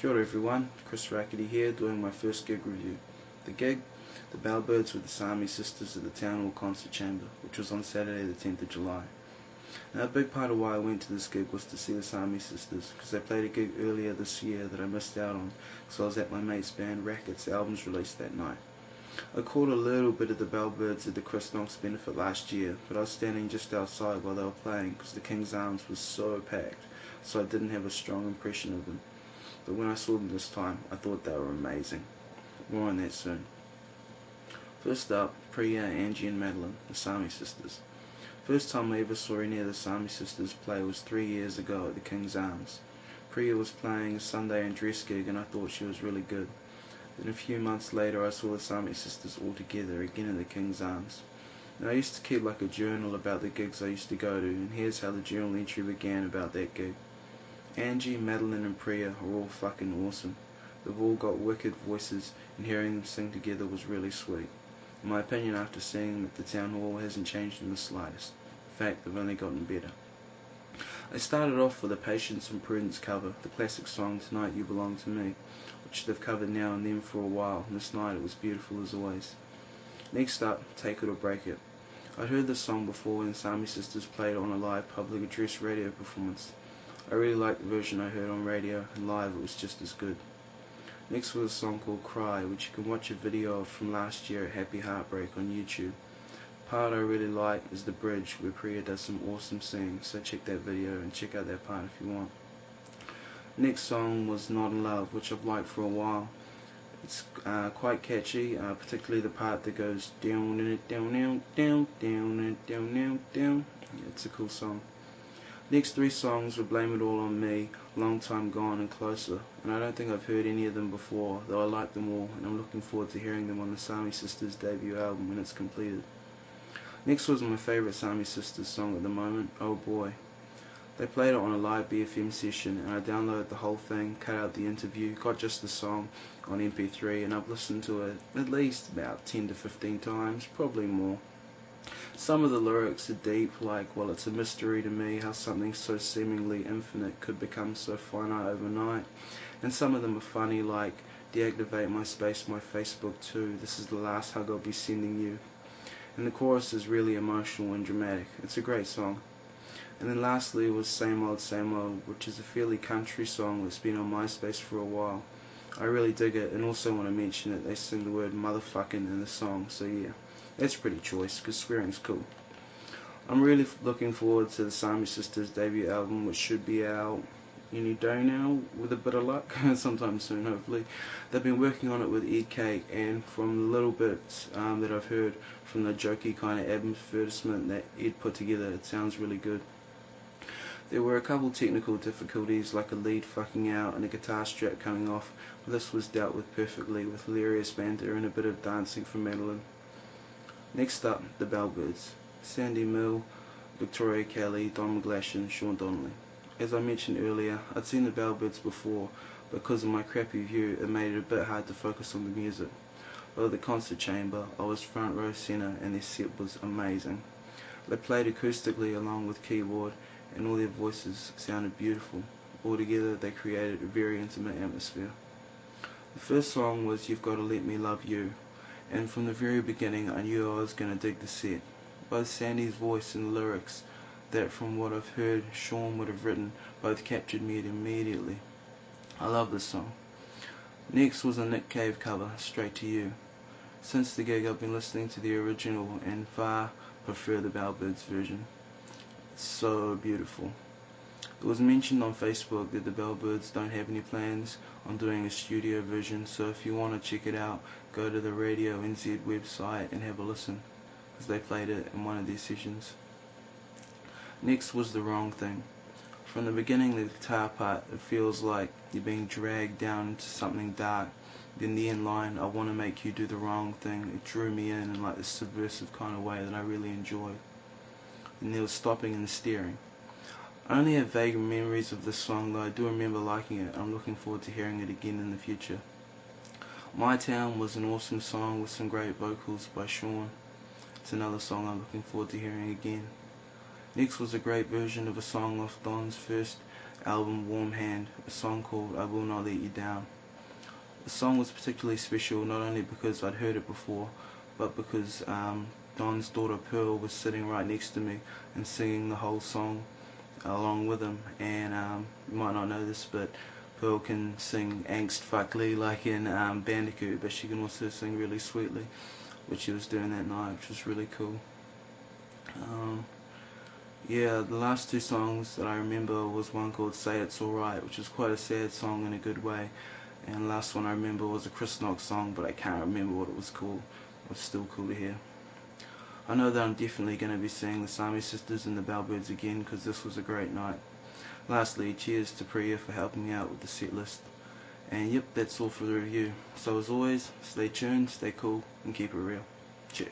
Kia ora everyone, Chris Rakete here doing my first gig review. The gig, the Bellbirds with the Sami sisters at the Town Hall Concert Chamber, which was on Saturday the 10th of July. Now a big part of why I went to this gig was to see the Sami sisters, because they played a gig earlier this year that I missed out on, because I was at my mate's band Rakete's album's release that night. I caught a little bit of the Bellbirds at the Chris Knox benefit last year, but I was standing just outside while they were playing because the King's Arms was so packed, so I didn't have a strong impression of them. But when I saw them this time, I thought they were amazing. More on that soon. First up, Priya, Angie and Madeline, the Sami sisters. First time I ever saw any of the Sami sisters play was 3 years ago at the King's Arms. Priya was playing a Sunday and dress gig and I thought she was really good. Then a few months later I saw the Sami sisters all together again at the King's Arms. Now I used to keep like a journal about the gigs I used to go to, and here's how the journal entry began about that gig. Angie, Madeline and Priya are all fucking awesome. They've all got wicked voices and hearing them sing together was really sweet. In my opinion, after seeing them at the Town Hall hasn't changed in the slightest. In fact, they've only gotten better. They started off with a Patience and Prudence cover, the classic song Tonight You Belong to Me, which they've covered now and then for a while, and this night it was beautiful as always. Next up, Take It or Break It. I'd heard this song before when the Sami sisters played it on a live public address radio performance. I really liked the version I heard on radio, and live it was just as good. Next was a song called Cry, which you can watch a video of from last year at Happy Heartbreak on YouTube. The part I really like is the bridge, where Priya does some awesome singing, so check that video and check out that part if you want. Next song was Not in Love, which I've liked for a while. It's quite catchy, particularly the part that goes down and down, down, down, down, and down, down, down. Yeah, it's a cool song. Next three songs were Blame It All on Me, Long Time Gone and Closer, and I don't think I've heard any of them before, though I like them all, and I'm looking forward to hearing them on the Sami sisters debut album when it's completed. Next was my favourite Sami sisters song at the moment, Oh Boy. They played it on a live BFM session and I downloaded the whole thing, cut out the interview, got just the song on MP3 and I've listened to it at least about 10 to 15 times, probably more. Some of the lyrics are deep, like, well, it's a mystery to me how something so seemingly infinite could become so finite overnight. And some of them are funny, like, deactivate my space, my Facebook too, this is the last hug I'll be sending you. And the chorus is really emotional and dramatic. It's a great song. And then lastly was Same Old, which is a fairly country song that's been on MySpace for a while. I really dig it, and also want to mention that they sing the word motherfucking in the song, so yeah. That's pretty choice, because swearing's cool. I'm really looking forward to the Sami sisters debut album, which should be out any day now, with a bit of luck, sometime soon hopefully. They've been working on it with Ed Cake, and from the little bits that I've heard from the jokey kind of advertisement that Ed put together, it sounds really good. There were a couple technical difficulties, like a lead fucking out and a guitar strap coming off, but this was dealt with perfectly with hilarious banter and a bit of dancing from Madeline. Next up, the Bellbirds. Sandy Mill, Victoria Kelly, Don McGlash and Sean Donnelly. As I mentioned earlier, I'd seen the Bellbirds before, but because of my crappy view it made it a bit hard to focus on the music. But at the concert chamber, I was front row centre and their set was amazing. They played acoustically along with keyboard and all their voices sounded beautiful. Altogether they created a very intimate atmosphere. The first song was You've Gotta Let Me Love You, and from the very beginning I knew I was going to dig the set. Both Sandy's voice and the lyrics that from what I've heard Sean would have written both captured me immediately. I love this song. Next was a Nick Cave cover, Straight to You. Since the gig I've been listening to the original and far prefer the Bellbirds version. It's so beautiful. It was mentioned on Facebook that the Bellbirds don't have any plans on doing a studio version, so if you want to check it out, go to the Radio NZ website and have a listen, because they played it in one of their sessions. Next was The Wrong Thing. From the beginning, the guitar part, it feels like you're being dragged down into something dark. Then the end line, I want to make you do the wrong thing, it drew me in like this subversive kind of way that I really enjoyed. And there was stopping and staring. I only have vague memories of this song, though I do remember liking it. I'm looking forward to hearing it again in the future. My Town was an awesome song with some great vocals by Sean. It's another song I'm looking forward to hearing again. Next was a great version of a song off Don's first album Warm Hand, a song called I Will Not Let You Down. The song was particularly special not only because I'd heard it before, but because Don's daughter Pearl was sitting right next to me and singing the whole song along with him. And you might not know this, but Pearl can sing angst fuckly like in Bandicoot, but she can also sing really sweetly, which she was doing that night, which was really cool. Yeah, the last two songs that I remember was one called Say It's Alright, which is quite a sad song in a good way. And the last one I remember was a Chris Knox song, but I can't remember what it was called. It was still cool to hear. I know that I'm definitely going to be seeing the Sami sisters and the Bellbirds again, because this was a great night. Lastly, cheers to Priya for helping me out with the set list. And yep, that's all for the review. So as always, stay tuned, stay cool, and keep it real. Cheers.